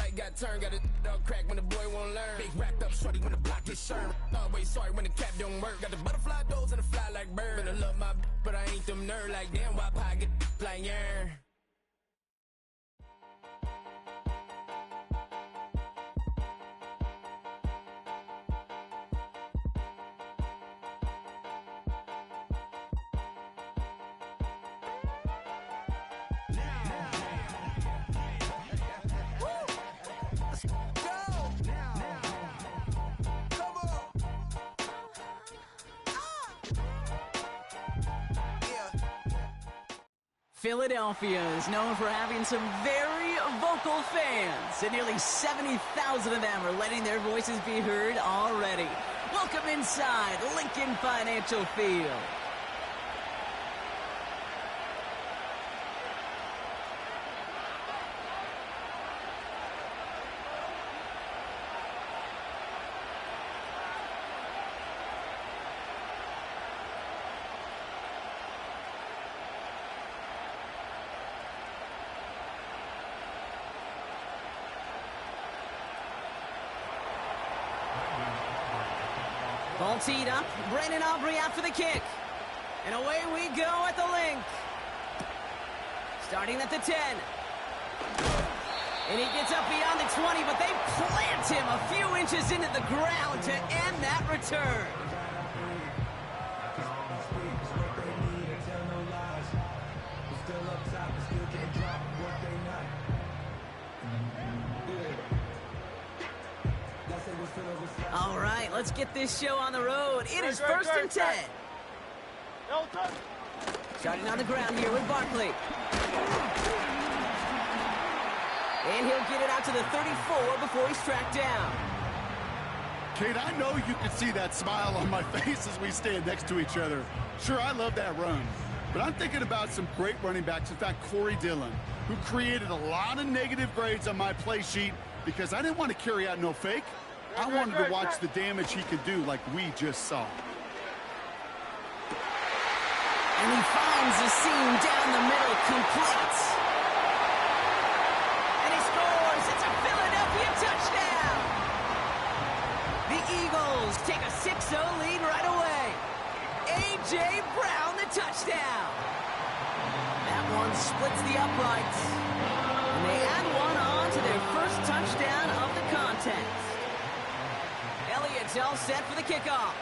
light got turned, got a dog crack when the boy won't learn. Big wrapped up shorty when the block gets shurned. Always sorry when the cap don't work. Got the butterfly doors and the fly like bird. Better love my but I ain't them nerd like damn. Why pie get like yarn? Philadelphia is known for having some very vocal fans, and nearly 70,000 of them are letting their voices be heard already. Welcome inside Lincoln Financial Field. Ball teed up. Brandon Aubrey out for the kick. And away we go at the link. Starting at the 10. And he gets up beyond the 20, but they plant him a few inches into the ground to end that return. All right, let's get this show on the road. It is first and 10. Starting on the ground here with Barkley. And he'll get it out to the 34 before he's tracked down. Kate, I know you can see that smile on my face as we stand next to each other. Sure, I love that run. But I'm thinking about some great running backs. In fact, Corey Dillon, who created a lot of negative grades on my play sheet because I didn't want to carry out no fake. I wanted to watch the damage he could do like we just saw. And he finds the seam down the middle, complete. And he scores. It's a Philadelphia touchdown. The Eagles take a 6-0 lead right away. A.J. Brown, the touchdown. That one splits the uprights. And they add one on to their first touchdown of the contest. Elliott's all set for the kickoff.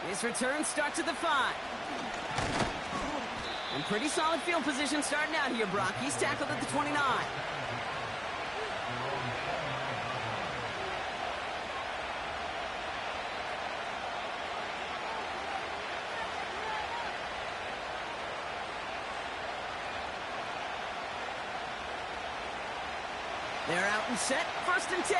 This return starts at the 5. And pretty solid field position starting out here, Brock. He's tackled at the 29. They're out and set, first and 10.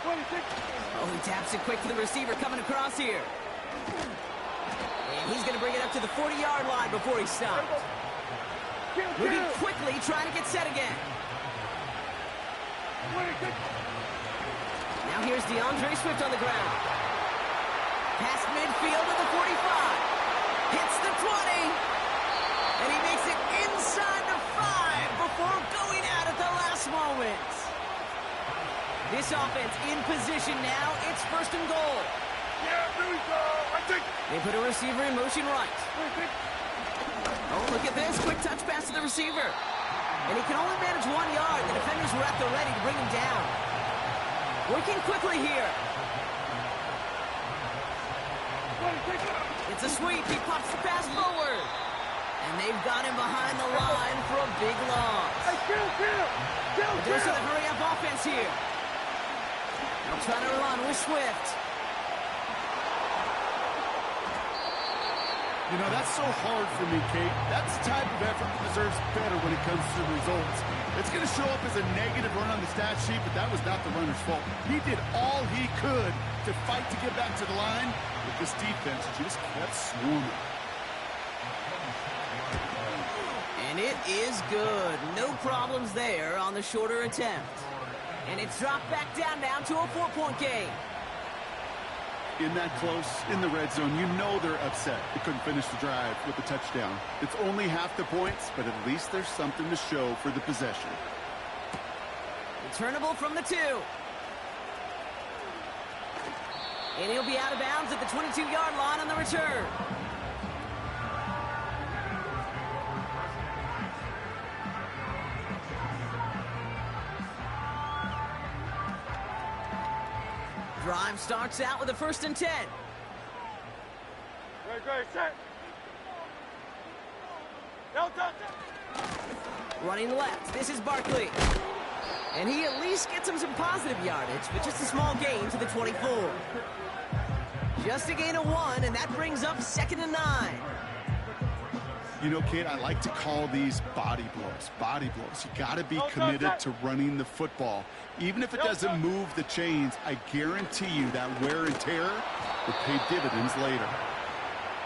Oh, he taps it quick for the receiver coming across here. And he's going to bring it up to the 40-yard line before he stops. Moving quickly, trying to get set again. Now here's DeAndre Swift on the ground. Past midfield to the 45. Hits the 20, and he makes it inside the 5 before going out at the last moment. This offense in position now. It's first and goal. They put a receiver in motion right. Oh, look at this. Quick touch pass to the receiver. And he can only manage 1 yard. The defenders were at the ready to bring him down. Working quickly here. It's a sweep. He pops the pass forward. And they've got him behind the line for a big loss. The dose of the hurry-up offense here. Now trying to run with Swift. You know, that's so hard for me, Kate. That's the type of effort that deserves better when it comes to the results. It's going to show up as a negative run on the stat sheet, but that was not the runner's fault. He did all he could to fight to get back to the line, but this defense just kept swarming. And it is good. No problems there on the shorter attempt. And it's dropped back down now to a 4-point game. in that close in the red zone, you know they're upset. They couldn't finish the drive with the touchdown. It's only half the points, but at least there's something to show for the possession. Returnable from the 2. And he'll be out of bounds at the 22-yard line on the return. Drive starts out with a 1st and 10. Great, set. Running left, this is Barkley. And he at least gets him some positive yardage, but just a small gain to the 24. Just a gain of 1, and that brings up 2nd and 9. You know, Kate, I like to call these body blows. Body blows. You got to be committed to running the football. Even if it doesn't move the chains, I guarantee you that wear and tear will pay dividends later.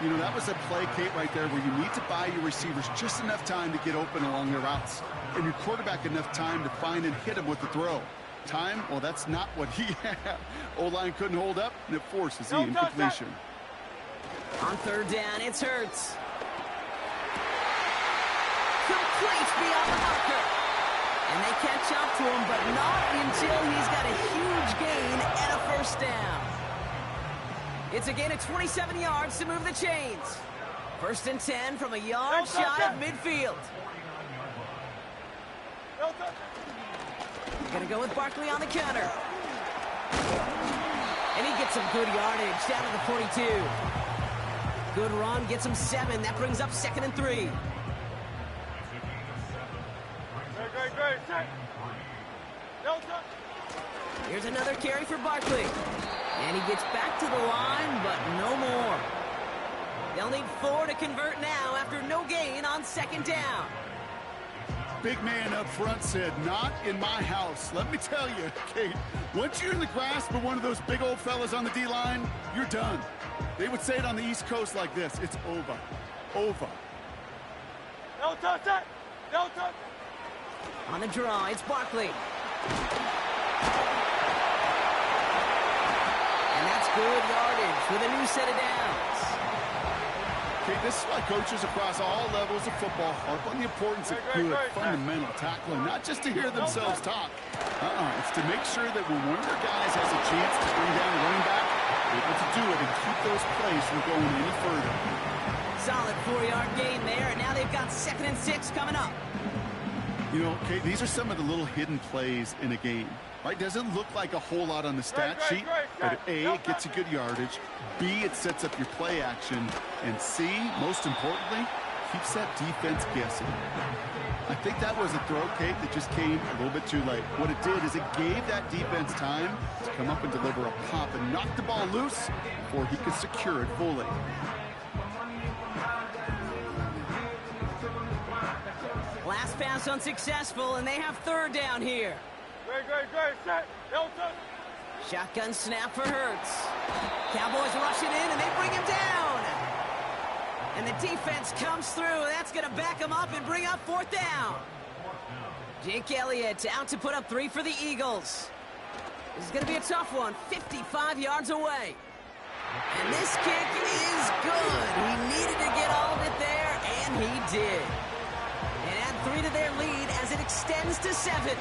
You know, that was a play, Kate, right there where you need to buy your receivers just enough time to get open along their routes, and your quarterback enough time to find and hit him with the throw. Time, well, that's not what he had. O-line couldn't hold up, and it forces the incompletion. On 3rd down, it's Hurts. Complete beyond the marker. And they catch up to him, but not until he's got a huge gain and a 1st down. It's a gain of 27 yards to move the chains. 1st and 10 from a yard shy of midfield. Going to go with Barkley on the counter. And he gets some good yardage down to the 42. Good run, gets him 7. That brings up 2nd and 3. Great, set. Here's another carry for Barkley. And he gets back to the line, but no more. They'll need 4 to convert now after no gain on 2nd down. Big man up front said, not in my house. Let me tell you, Kate, once you're in the grasp of one of those big old fellas on the D-line, you're done. They would say it on the East Coast like this: it's over. Over. No touch that. No touch. On the draw, it's Barkley. And that's good yardage with a new set of downs. Okay, this is why coaches across all levels of football harp on the importance of good, fundamental tackling, not just to hear themselves talk. It's to make sure that when one of their guys has a chance to bring down a running back, they're able to do it and keep those plays from going any further. Solid 4-yard gain there, and now they've got 2nd and 6 coming up. You know, okay, these are some of the little hidden plays in a game, right? Doesn't look like a whole lot on the stat sheet, but A, it gets you good yardage, B, it sets up your play action, and C, most importantly, keeps that defense guessing. I think that was a throw, Kate, that just came a little bit too late. What it did is it gave that defense time to come up and deliver a pop and knock the ball loose before he could secure it fully. Last pass unsuccessful, and they have 3rd down here. Great, set. No touch. Shotgun snap for Hurts. Cowboys rushing in, and they bring him down. And the defense comes through. That's going to back him up and bring up 4th down. Jake Elliott out to put up 3 for the Eagles. This is going to be a tough one, 55 yards away. And this kick is good. He needed to get all of it there, and he did. And add 3 to their lead as it extends to 7.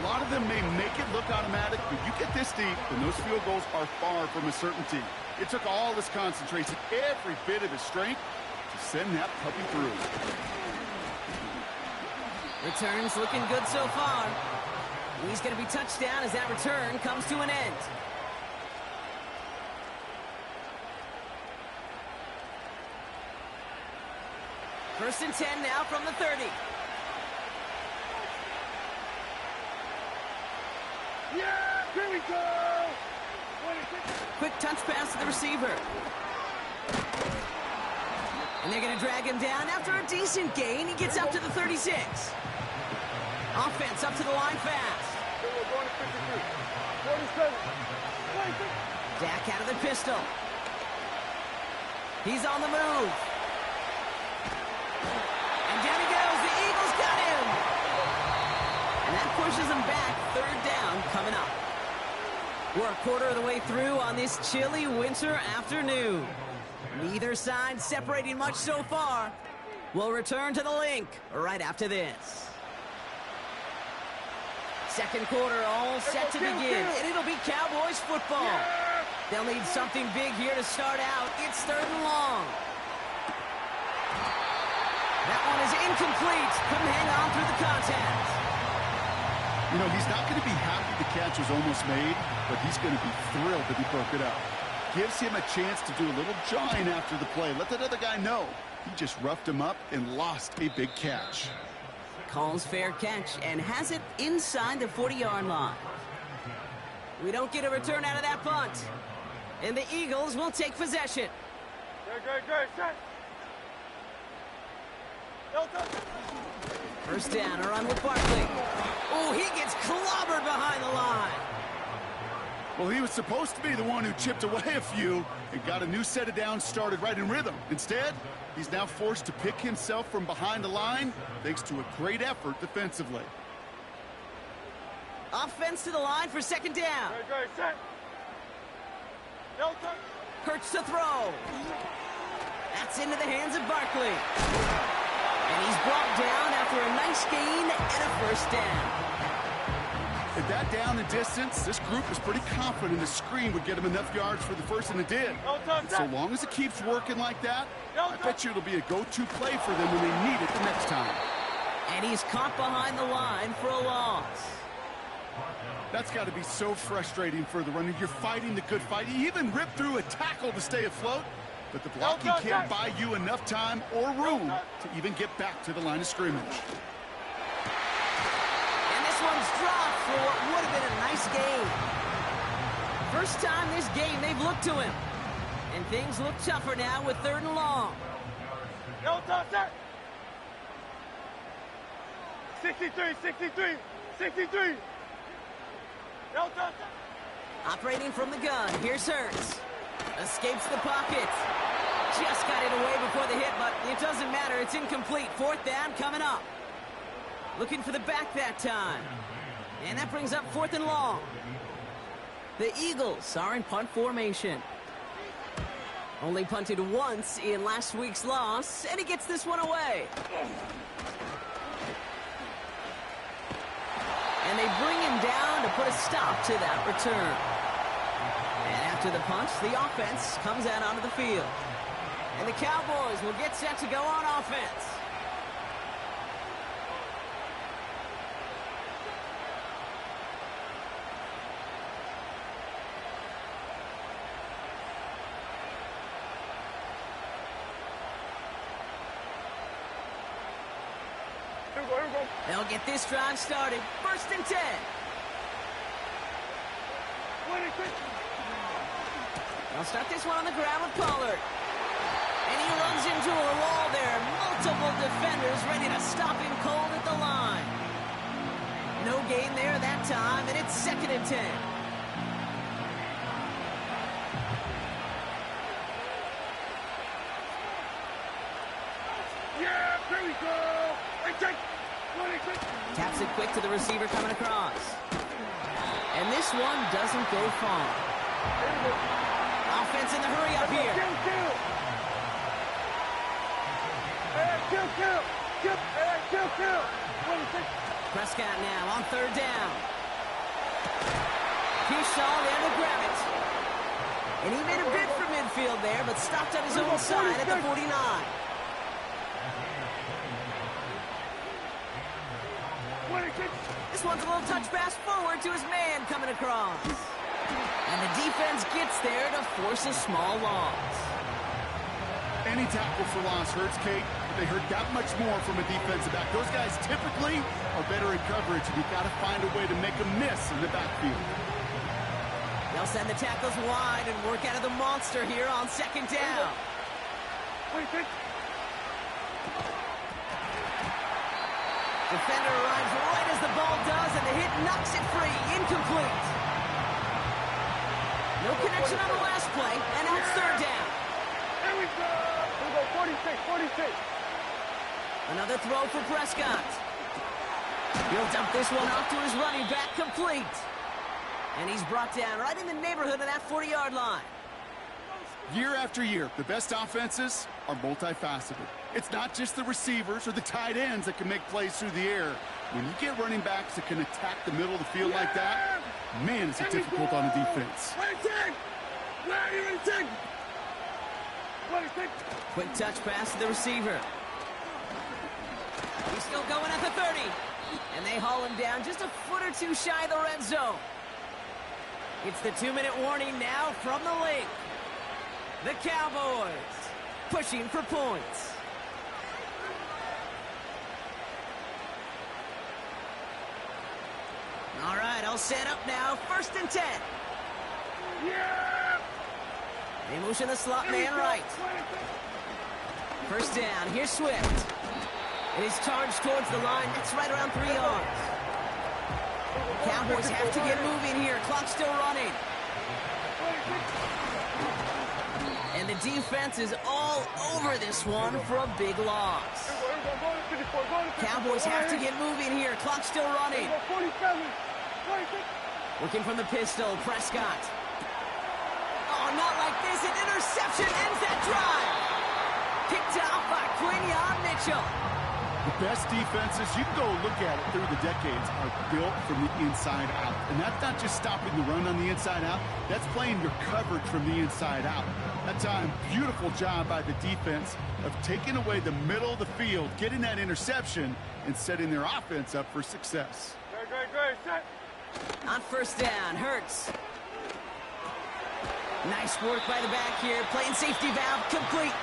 A lot of them may make it look automatic, but you get this deep, and those field goals are far from a certainty. It took all his concentration, every bit of his strength, to send that puppy through. Returns looking good so far. He's going to be touchdown as that return comes to an end. First and 10 now from the 30. Yeah, here we go. Quick touch pass to the receiver. And they're going to drag him down after a decent gain. He gets up to the 36. Offense up to the line fast. Dak out of the pistol. He's on the move. And down he goes. The Eagles got him. And that pushes him back. 3rd down coming up. We're a quarter of the way through on this chilly winter afternoon. Neither side separating much so far. We'll return to the link right after this. Second quarter all set to begin, and it'll be Cowboys football. They'll need something big here to start out. It's 3rd and long. That one is incomplete. Couldn't hang on through the contact. You know, he's not going to be happy the catch was almost made, but he's going to be thrilled that he broke it up. Gives him a chance to do a little jawing after the play. Let that other guy know. He just roughed him up and lost a big catch. Calls fair catch and has it inside the 40-yard line. We don't get a return out of that punt. And the Eagles will take possession. Great, set. First down, a run with Barkley. Oh, he gets clobbered behind the line. Well, he was supposed to be the one who chipped away a few and got a new set of downs started right in rhythm. Instead, he's now forced to pick himself from behind the line thanks to a great effort defensively. Offense to the line for second down. Great, set. Hurts to throw. That's into the hands of Barkley. And he's brought down after a nice gain and a first down. At that down and distance, this group is pretty confident the screen would get him enough yards for the first, and it did. And so long as it keeps working like that, I bet you it'll be a go-to play for them when they need it the next time. And he's caught behind the line for a loss. That's got to be so frustrating for the runner. You're fighting the good fight. You even ripped through a tackle to stay afloat, but the blocking can't buy you enough time or room to even get back to the line of scrimmage. And this one's dropped for what would have been a nice game. First time this game they've looked to him. And things look tougher now with 3rd and long. 63. Operating from the gun, here's Hurts. Escapes the pocket. Just got it away before the hit, but it doesn't matter. It's incomplete. 4th down coming up. Looking for the back that time. And that brings up 4th and long. The Eagles are in punt formation. Only punted once in last week's loss, and he gets this one away. And they bring him down to put a stop to that return. And after the punch, the offense comes out onto the field. And the Cowboys will get set to go on offense. They'll get this drive started. 1st and 10. They'll start this one on the ground with Pollard. And he runs into a wall there. Multiple defenders ready to stop him cold at the line. No gain there that time, and it's 2nd and 10. Yeah, there we go. Taps it quick to the receiver coming across. And this one doesn't go far. Offense in the hurry up here. Kill. Prescott now on 3rd down. Keyshawn there to grab it. And he made a bid for midfield there, but stopped on his own side at the 49. This one's a little touch pass forward to his man coming across. And the defense gets there to force a small loss. Any tackle for loss hurts, Kate, but they hurt that much more from a defensive back. Those guys typically are better in coverage, and you've got to find a way to make them miss in the backfield. They'll send the tackles wide and work out of the monster here on 2nd down. Defender arrives right as the ball does, and the hit knocks it free. Incomplete. No connection on the last play, and now it's 3rd down. Here we go. 46. Another throw for Prescott. He'll dump this one off to his running back, complete. And he's brought down right in the neighborhood of that 40-yard line. Year after year, the best offenses are multifaceted. It's not just the receivers or the tight ends that can make plays through the air. When you get running backs that can attack the middle of the field like that, man, is it difficult on a defense. Quick touch pass to the receiver. He's still going at the 30. And they haul him down just a foot or two shy of the red zone. It's the 2-minute warning now from the link. The Cowboys pushing for points. All right, all set up now. 1st and 10. Yeah! They motion the slot man right. 1st down. Here's Swift. It is charged towards the line. That's right around 3 yards. Cowboys have to get moving here. Clock still running. And the defense is all over this one for a big loss. Cowboys have to get moving here. Clock still running. Working from the pistol, Prescott. Oh, not like this. An interception ends that drive. Picked off by Quinyon Mitchell. The best defenses, you can go look at it through the decades, are built from the inside out. And that's not just stopping the run on the inside out. That's playing your coverage from the inside out. That's a beautiful job by the defense of taking away the middle of the field, getting that interception, and setting their offense up for success. Great, set. On 1st down, Hurts. Nice work by the back here. Playing safety valve complete.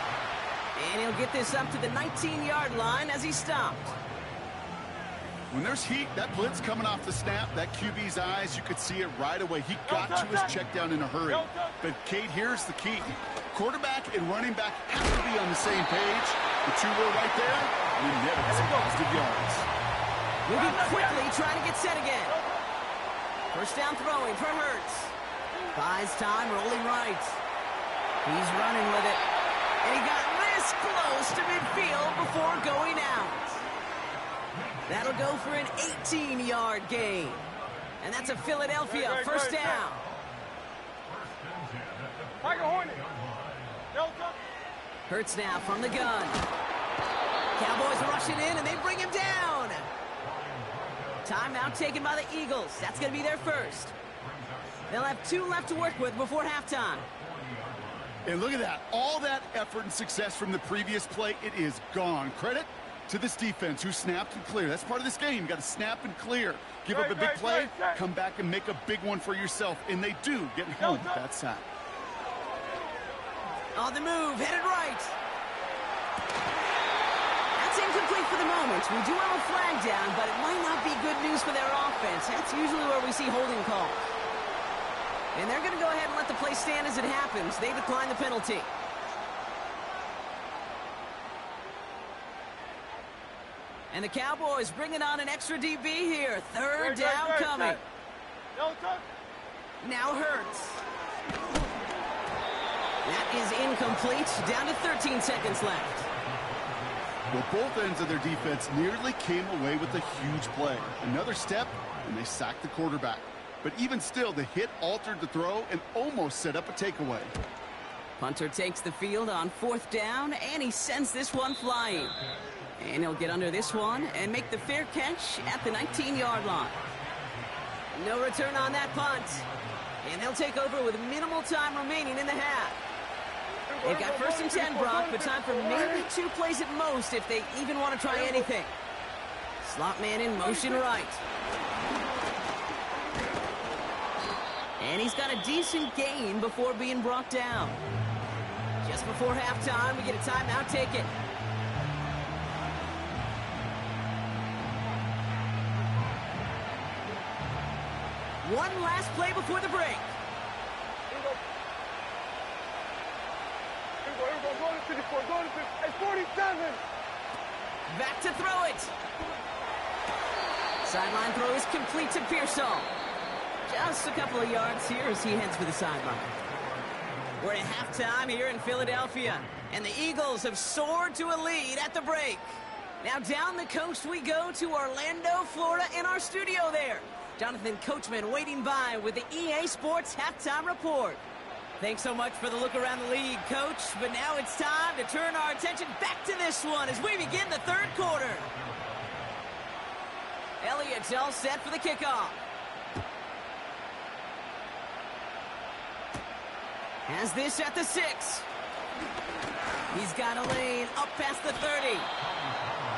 And he'll get this up to the 19-yard line as he stopped. When there's heat, that blitz coming off the snap, that QB's eyes, you could see it right away. He got to his check down in a hurry. But, Kate, here's the key. Quarterback and running back have to be on the same page. The two were right there. You never see positive yards. Moving quickly, trying to get set again. 1st down throwing for Hurts. Buys time, rolling right. He's running with it. And he got this close to midfield before going out. That'll go for an 18-yard gain. And that's a Philadelphia 1st down. Hurts now from the gun. Cowboys rushing in, and they bring him down. Timeout taken by the Eagles. That's going to be their first. They'll have 2 left to work with before halftime. And look at that. All that effort and success from the previous play, it is gone. Credit to this defense who snapped and cleared. That's part of this game. You got to snap and clear. Give up a big play, come back and make a big one for yourself. And they do get home with that sack. On the move, headed right. That's incomplete for the moment. We do have a flag down, but it might not be good news for their offense. That's usually where we see holding calls. And they're going to go ahead and let the play stand as it happens. They decline the penalty. And the Cowboys bringing on an extra DB here. 3rd down coming. Now Hurts. That is incomplete. Down to 13 seconds left. Well, both ends of their defense nearly came away with a huge play. Another step, and they sacked the quarterback. But even still, the hit altered the throw and almost set up a takeaway. Punter takes the field on 4th down, and he sends this one flying. And he'll get under this one and make the fair catch at the 19-yard line. No return on that punt. And they'll take over with minimal time remaining in the half. They've got 1st and 10, Brock, but time for maybe 2 plays at most if they even want to try anything. Slot man in motion right. And he's got a decent gain before being brought down. Just before halftime, we get a timeout taken. One last play before the break. It's 47. Back to throw it. Sideline throw is complete to Pearsall. Just a couple of yards here as he heads for the sideline. We're at halftime here in Philadelphia, and the Eagles have soared to a lead at the break. Now down the coast we go to Orlando, Florida, in our studio there. Jonathan Coachman waiting by with the EA Sports Halftime Report. Thanks so much for the look around the league, Coach. But now it's time to turn our attention back to this one as we begin the third quarter. Elliott's all set for the kickoff. Has this at the 6. He's got a lane up past the 30.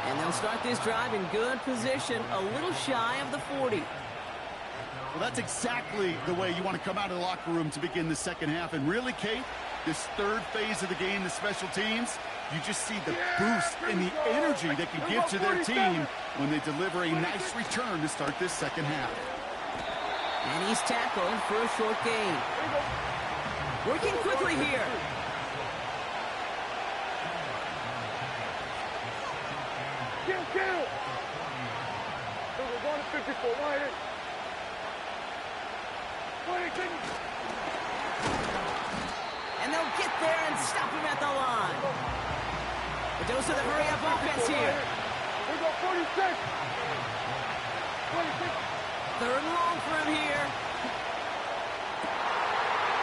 And they'll start this drive in good position, a little shy of the 40. Well, that's exactly the way you want to come out of the locker room to begin the second half. And really, Kate, this third phase of the game, the special teams, you just see the boost and the energy they can give to their team when they deliver a nice return to start this second half. And he's tackled for a short gain. Working quickly here. Kill! So we're going to 54, right in. And they'll get there and stop him at the line. A dose of the hurry-up offense here. We got 46. 26. Third and long for him here.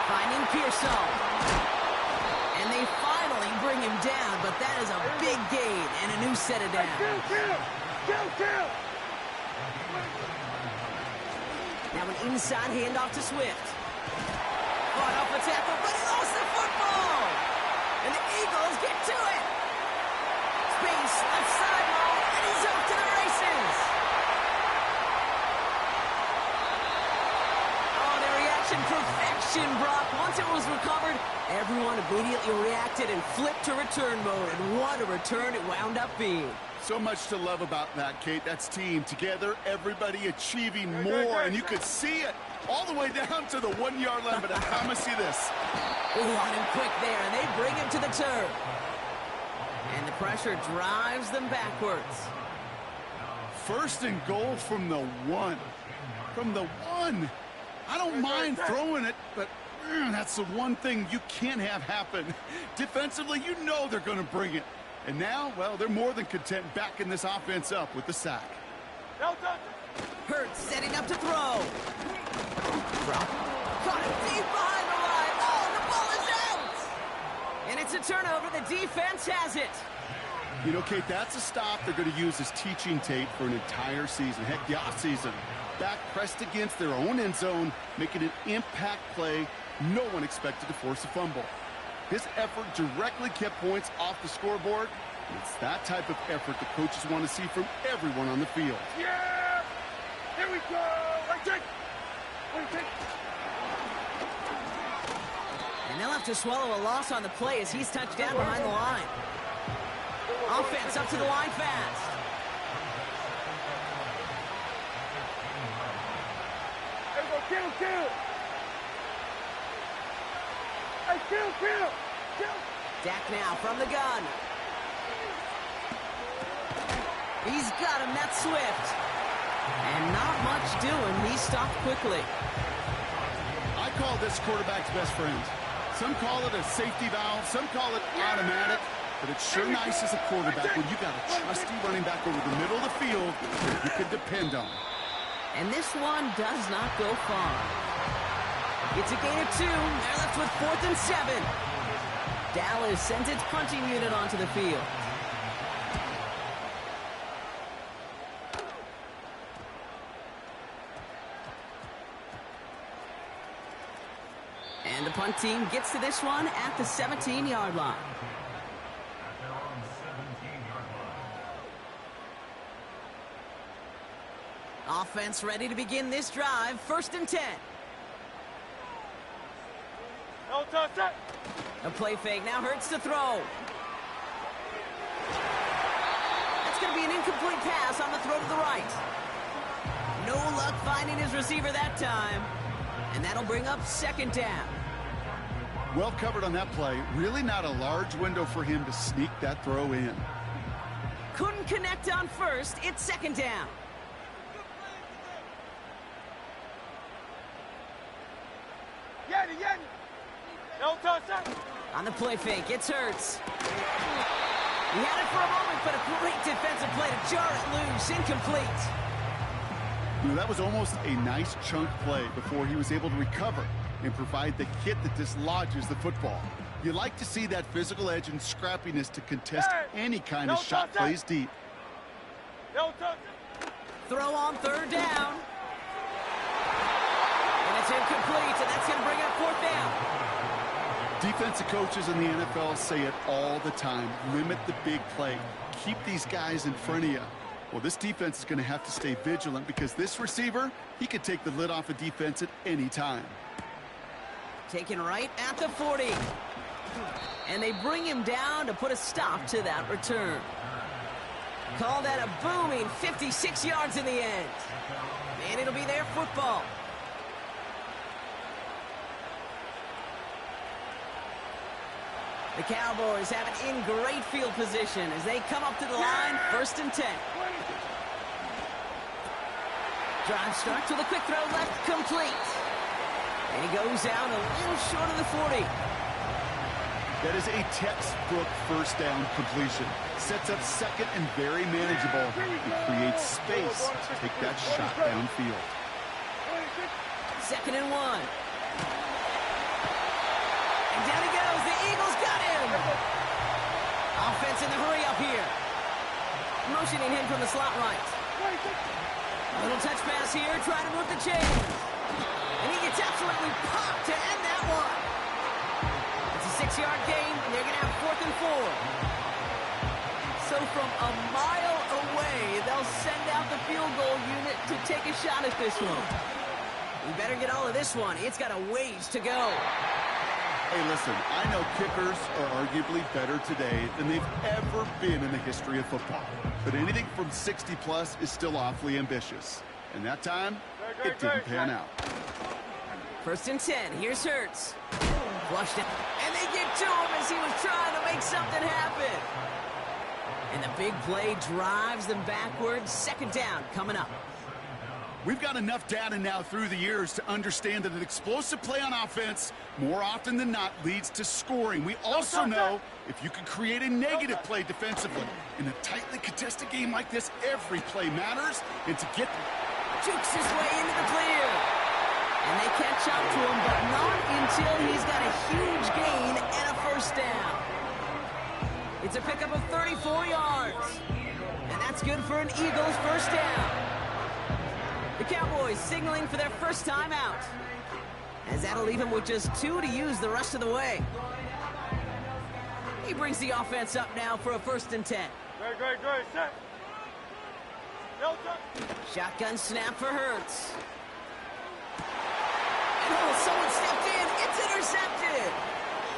Finding Pearsall. And they finally bring him down, but that is a big gain and a new set of downs. Kill! Now an inside handoff to Swift. Fought off a tackle, but he lost the football! And the Eagles get to it! Space, left sideline, and he's off to the races! Oh, their reaction, perfection, Brock. Once it was recovered, everyone immediately reacted and flipped to return mode. And what a return it wound up being. So much to love about that, Kate. That's team together, everybody achieving more, and you could see it all the way down to the 1-yard line. But I promise you this. Ooh, on him quick there, and they bring him to the turf. And the pressure drives them backwards. First and goal from the 1. From the 1. I don't mind throwing it, but that's the one thing you can't have happen. Defensively, you know they're going to bring it. And now, well, they're more than content backing this offense up with the sack. Hurts setting up to throw. Caught him deep behind the line. Oh, the ball is out! And it's a turnover. The defense has it. You know, Kate, that's a stop they're going to use as teaching tape for an entire season. Heck, the offseason. Back pressed against their own end zone, making an impact play. No one expected to force a fumble. His effort directly kept points off the scoreboard. It's that type of effort the coaches want to see from everyone on the field. Yeah! Here we go! And they'll have to swallow a loss on the play as he's touched down behind the line. Offense up to the line fast. Kill! Hey, kill! Dak now from the gun. He's got him, that's Swift. And not much doing, he stopped quickly. I call this quarterback's best friend. Some call it a safety valve, some call it automatic, but it's sure nice as a quarterback when you got a trusty running back over the middle of the field that you can depend on. And this one does not go far. It's a gain of 2. They're left with 4th and 7. Dallas sends its punting unit onto the field. And the punt team gets to this one at the 17-yard line. Offense ready to begin this drive. 1st and 10. No touch it. A play fake. Now Hurts to throw. That's going to be an incomplete pass on the throw to the right. No luck finding his receiver that time. And that'll bring up 2nd down. Well covered on that play. Really not a large window for him to sneak that throw in. Couldn't connect on 1st. It's 2nd down. Yanni. No touch it. On the play fake, it's Hurts. He had it for a moment, but a great defensive play to jar it loose. Incomplete. You know, that was almost a nice chunk play before he was able to recover and provide the hit that dislodges the football. You like to see that physical edge and scrappiness to contest any kind of shot plays deep. Throw on third down. And it's incomplete, and that's going to bring up fourth down. Defensive coaches in the NFL say it all the time. Limit the big play. Keep these guys in front of you. Well, this defense is going to have to stay vigilant because this receiver, he could take the lid off a defense at any time. Taken right at the 40. And they bring him down to put a stop to that return. Call that a booming 56 yards in the end. And it'll be their football. The Cowboys have it in great field position as they come up to the line, 1st and 10. Drive starts with a quick throw left, complete. And he goes out a little short of the 40. That is a textbook first down completion. Sets up second and very manageable and creates space to take that shot downfield. 2nd and 1. And down he goes. The Eagles got him. Offense in the hurry up here. Motioning him from the slot right. Little touch pass here, trying to move the chains. And he gets absolutely popped to end that one. It's a 6-yard gain, and they're going to have 4th and 4. So from a mile away, they'll send out the field goal unit to take a shot at this one. We better get all of this one. It's got a ways to go. Hey, listen, I know kickers are arguably better today than they've ever been in the history of football. But anything from 60-plus is still awfully ambitious. And that time, it didn't pan out. 1st and 10. Here's Hurts. Flushed it. And they get to him as he was trying to make something happen. And the big play drives them backwards. 2nd down coming up. We've got enough data now through the years to understand that an explosive play on offense more often than not leads to scoring. We also know if you can create a negative play defensively. In a tightly contested game like this, every play matters. And to get jukes his way into the clear. And they catch up to him, but not until he's got a huge gain and a 1st down. It's a pickup of 34 yards. And that's good for an Eagles 1st down. The Cowboys signaling for their first time out, as that'll leave him with just 2 to use the rest of the way. He brings the offense up now for a 1st and 10. Great, set. Shotgun snap for Hurts. And oh, someone stepped in. It's intercepted.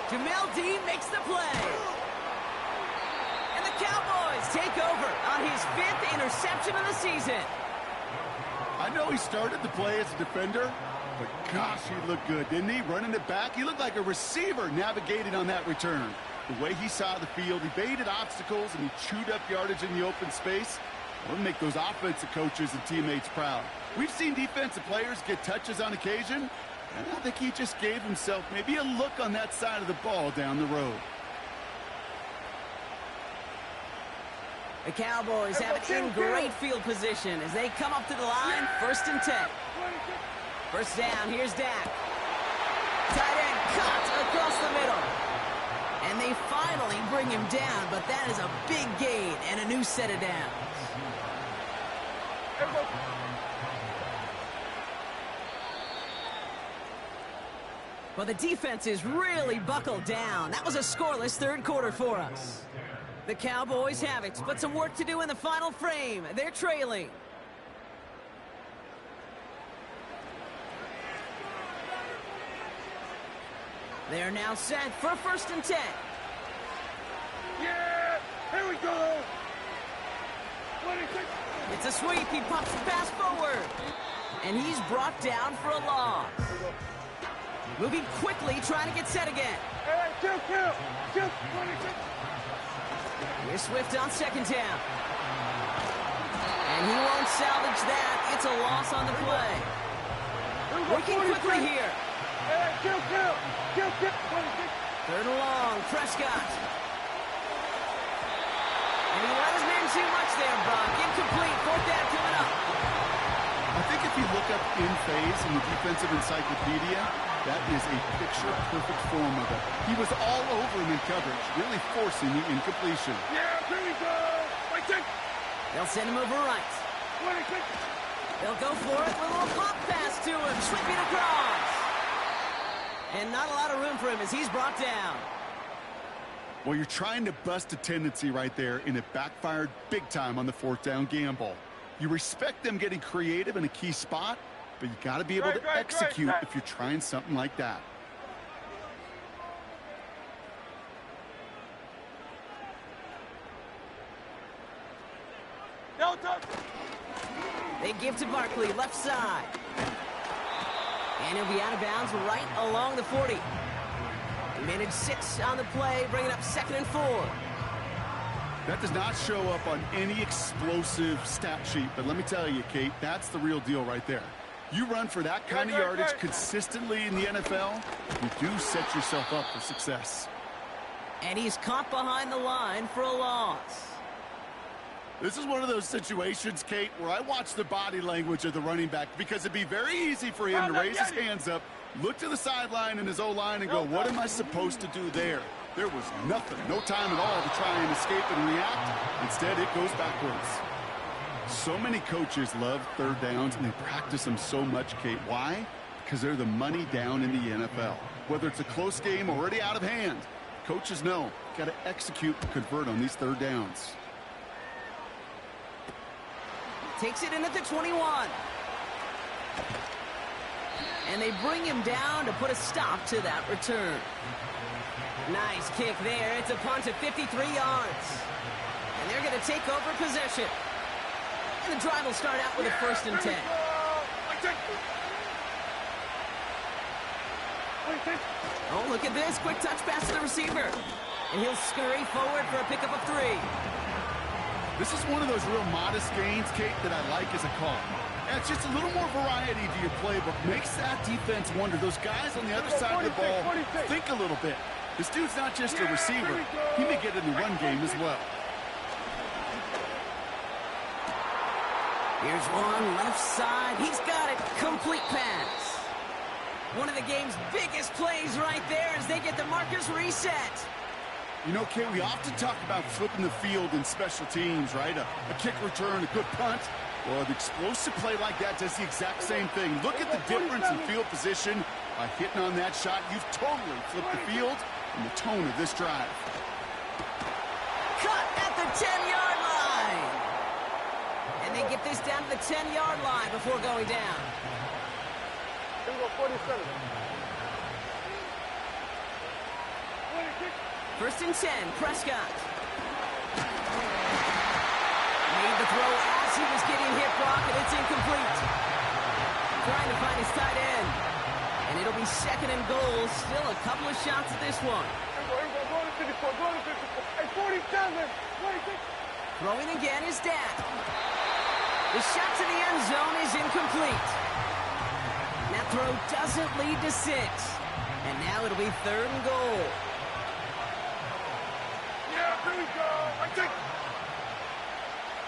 Jamel Dean makes the play. And the Cowboys take over on his 5th interception of the season. I know he started the play as a defender, but gosh, he looked good, didn't he? Running it back, he looked like a receiver navigating on that return. The way he saw the field, he baited obstacles, and he chewed up yardage in the open space. It'll make those offensive coaches and teammates proud. We've seen defensive players get touches on occasion, and I think he just gave himself maybe a look on that side of the ball down the road. The Cowboys have it in great field position as they come up to the line, 1st and 10. 1st down, here's Dak. Tight end cut across the middle. And they finally bring him down, but that is a big gain and a new set of downs. Well, the defense is really buckled down. That was a scoreless 3rd quarter for us. The Cowboys have it, but some work to do in the final frame. They're trailing. They're now set for 1st and 10. Yeah! Here we go! It's a sweep. He pops the pass forward. And he's brought down for a loss. Moving quickly, trying to get set again. Hey, kill! Here's Swift on 2nd down. And he won't salvage that. It's a loss on the play. Working quickly here. Hey, kill! 3rd and long, Prescott. And he let his man too much there, Brock. Incomplete, 4th down coming up. I think if you look up in phase in the defensive encyclopedia, that is a picture-perfect form of it. He was all over him in coverage, really forcing the incompletion. Yeah, here we go. Right check. They'll send him over right. They'll go for it with a little pop pass to him, sweeping across. And not a lot of room for him as he's brought down. Well, you're trying to bust a tendency right there, and it backfired big time on the fourth down gamble. You respect them getting creative in a key spot, but you got to be able to execute if you're trying something like that. They give to Barkley, left side. And he'll be out of bounds right along the 40. Minute 6 on the play, bringing up 2nd and 4. That does not show up on any explosive stat sheet, but let me tell you, Kate, that's the real deal right there. You run for that kind of yardage consistently in the NFL, you do set yourself up for success. And he's caught behind the line for a loss. This is one of those situations, Kate, where I watch the body language of the running back because it'd be very easy for him to raise his hands up, look to the sideline in his O-line and go, what am I supposed to do there? There was nothing, no time at all to try and escape and react. Instead, it goes backwards. So many coaches love third downs, and they practice them so much, Kate. Why? Because they're the money down in the NFL. Whether it's a close game already out of hand, coaches know, got to execute and convert on these third downs. Takes it in at the 21. And they bring him down to put a stop to that return. Nice kick there. It's a punt of 53 yards. And they're going to take over possession. And the drive will start out with a 1st and 10. Oh, look at this. Quick touch pass to the receiver. And he'll scurry forward for a pickup of 3. This is one of those real modest gains, Kate, that I like as a call. It's just a little more variety to your playbook. Makes that defense wonder. Those guys on the other side of the ball think a little bit. This dude's not just a receiver. He may get in the run game as well. Here's one left side. He's got it. Complete pass. One of the game's biggest plays right there as they get the markers reset. You know, Kate, we often talk about flipping the field in special teams, right? A kick return, a good punt. Well, an explosive play like that does the exact same thing. Look at the difference in field position. By hitting on that shot, you've totally flipped the field and the tone of this drive. Cut at the 10-yard line. And they get this down to the 10-yard line before going down. Here we go, 47. 1st and 10, Prescott. Made the throw as he was getting hit, Brock, and it's incomplete. Trying to find his tight end. And it'll be 2nd and goal. Still a couple of shots at this one. Here we go, go to 54, go to 54. Hey, 47, 26. Throwing again is Dak. The shot to the end zone is incomplete. That throw doesn't lead to 6. And now it'll be 3rd and goal. Here we go. I think.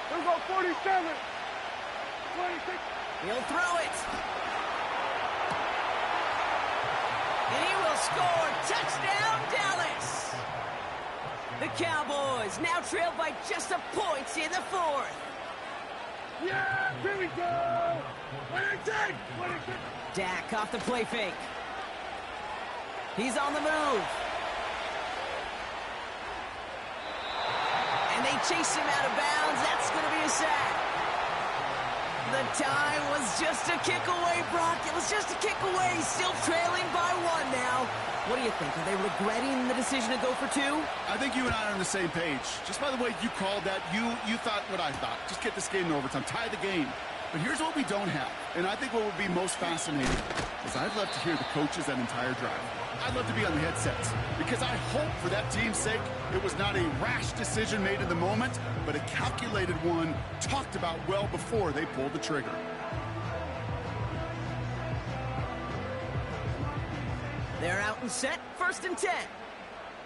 Here we go, 47. 26. He'll throw it. And he will score. Touchdown, Dallas. The Cowboys now trail by just a point in the 4th. Yeah, here we go. 26. 26. Dak off the play fake. He's on the move. And they chase him out of bounds. That's going to be a sack. The time was just a kick away, Brock. It was just a kick away. Still trailing by 1 now. What do you think? Are they regretting the decision to go for 2? I think you and I are on the same page. Just by the way you called that, you thought what I thought. Just get this game to overtime. Tie the game. But here's what we don't have. And I think what would be most fascinating is I'd love to hear the coaches that entire drive. I'd love to be on the headsets because I hope for that team's sake it was not a rash decision made in the moment, but a calculated one talked about well before they pulled the trigger. They're out and set. 1st and 10.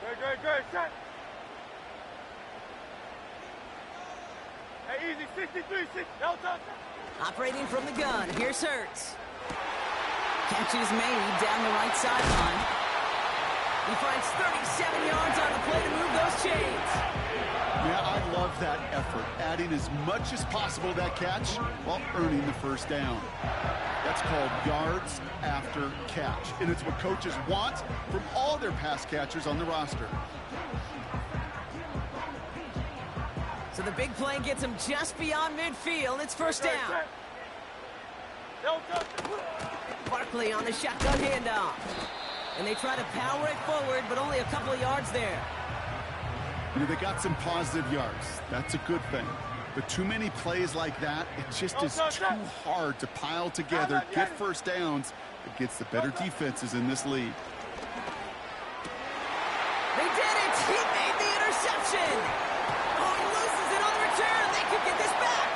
Good. Shot. Hey, easy. 63, 6. Delta. Operating from the gun, here's Hurts. Catches Maney down the right sideline. He finds 37 yards on the play to move those chains. Yeah, I love that effort, adding as much as possible to that catch while earning the first down. That's called yards after catch, and it's what coaches want from all their pass catchers on the roster. So the big play gets him just beyond midfield. It's first down. Barkley on the shotgun handoff. And they try to power it forward, but only a couple of yards there. You know, they got some positive yards. That's a good thing. But too many plays like that, it just is too hard to pile together, get first downs against the better defenses in this league. They did it! He made the interception! Oh, he loses it on the return! They could get this back!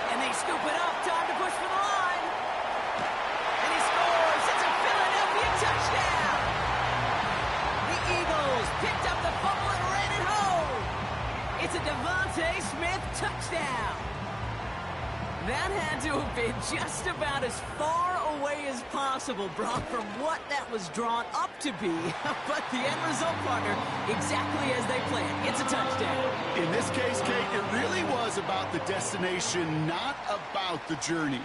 And they scoop it up. Time to push for the line. And he scores! It's a Philadelphia touchdown! The Eagles picked up the fumble and ran it home! It's a Devontae Smith touchdown! That had to have been just about as far away as possible, Brock, from what that was drawn up to be. But the end result, partner, exactly as they planned. It's a touchdown. In this case, Kate, it really was about the destination, not about the journey.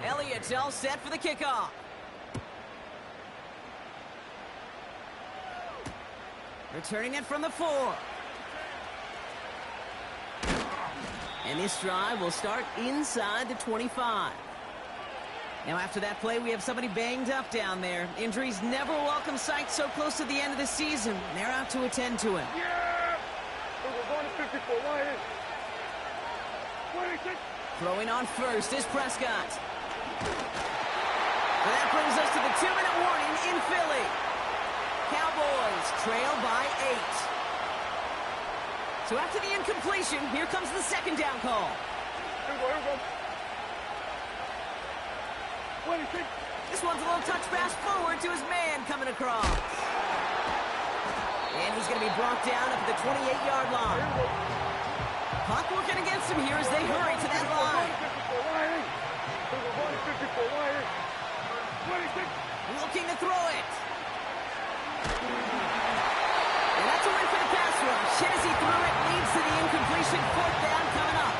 Elliott's all set for the kickoff. Returning it from the 4. And this drive will start inside the 25. Now after that play, we have somebody banged up down there. Injuries never a welcome sight so close to the end of the season. They're out to attend to him. Yeah! We're going to 54. Why is 26. Throwing on first is Prescott. And that brings us to the 2-minute warning in Philly. Cowboys trail by 8. So after the incompletion, here comes the second down call. Here we go. 26. This one's a little touch pass forward to his man coming across. And he's going to be brought down up at the 28-yard line. Clock working against him here as they hurry to that line. 26. Looking to throw it. And that's a win for the pass rush. Hit as he threw it, leads to the incompletion. Fourth down coming up.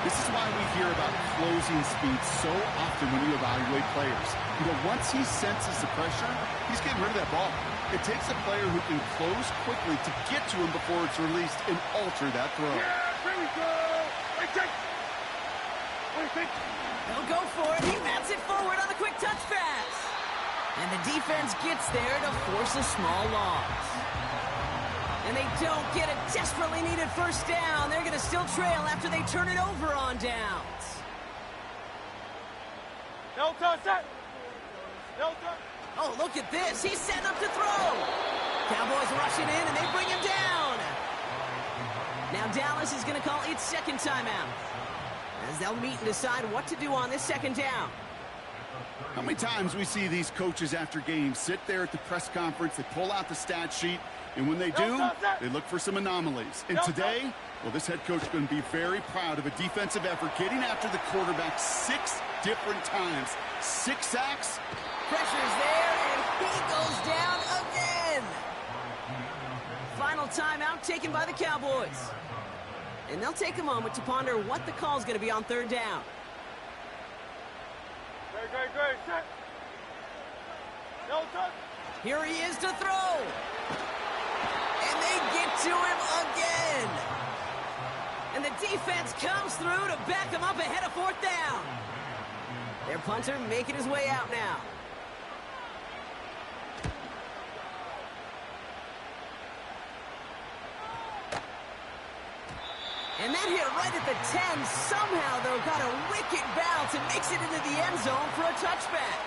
This is why we hear about closing speed so often when you evaluate players. You know, once he senses the pressure, he's getting rid of that ball. It takes a player who can close quickly to get to him before it's released and alter that throw. Yeah, here we go. 26. He'll go for it. He bats it forward on the quick touch pass. And the defense gets there to force a small loss. And they don't get a desperately needed first down. They're going to still trail after they turn it over on downs. No touch. No touch. Oh, look at this. He's setting up to throw. Cowboys rushing in, and they bring him down. Now Dallas is going to call its second timeout, as they'll meet and decide what to do on this second down. How many times we see these coaches after games sit there at the press conference, they pull out the stat sheet, and when they do, they look for some anomalies. And today, well, this head coach is going to be very proud of a defensive effort getting after the quarterback 6 different times. 6 sacks. Pressure's there, and he goes down again. Final timeout taken by the Cowboys. And they'll take a moment to ponder what the call is going to be on third down. Great. Set. No touch. Here he is to throw. And they get to him again. And the defense comes through to back him up ahead of fourth down. Their punter making his way out now. And that hit right at the 10. Somehow, though, got a wicked bounce and makes it into the end zone for a touchback.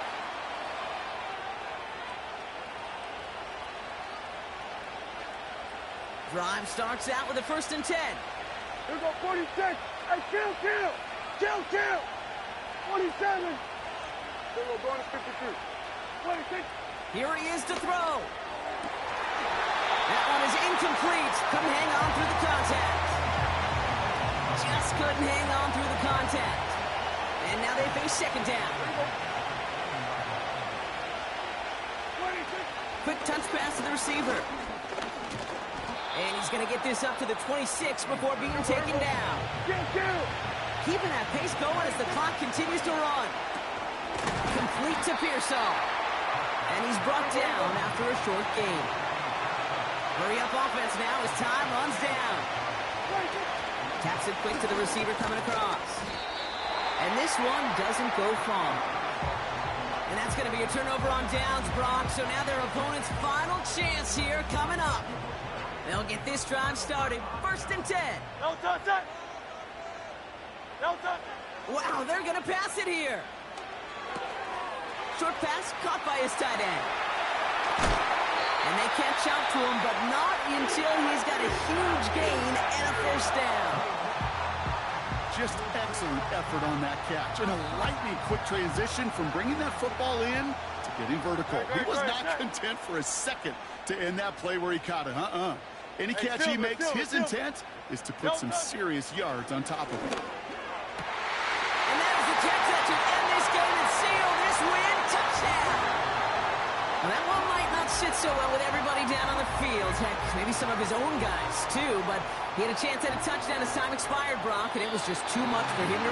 Drive starts out with a 1st and 10. Here we go, 46. Hey, chill. 47. Here we go, going to 52. 26. Here he is to throw. That one is incomplete. Couldn't hang on through the contact. Just couldn't hang on through the contact. And now they face second down. Quick touch pass to the receiver. And he's going to get this up to the 26 before being taken down. Keeping that pace going as the clock continues to run. Complete to Pearsall. And he's brought down after a short gain. Hurry up offense now as time runs down. Taps it quick to the receiver coming across. And this one doesn't go far. And that's going to be a turnover on downs, Brock. So now their opponent's final chance here coming up. They'll get this drive started. 1st and 10. No touch it. No touch. Wow, they're going to pass it here. Short pass caught by his tight end. And they catch up to him, but not until he's got a huge gain and a 1st down. Just excellent effort on that catch. And a lightning quick transition from bringing that football in to getting vertical. He was not content for a second to end that play where he caught it. Any catch he makes, his intent is to put some serious yards on top of it. And that is the catch that should end this game and seal this win. Touchdown! Well, that one might not sit so well with everybody down on the field. Heck, maybe some of his own guys, too. But he had a chance at a touchdown as time expired, Brock, and it was just too much for him to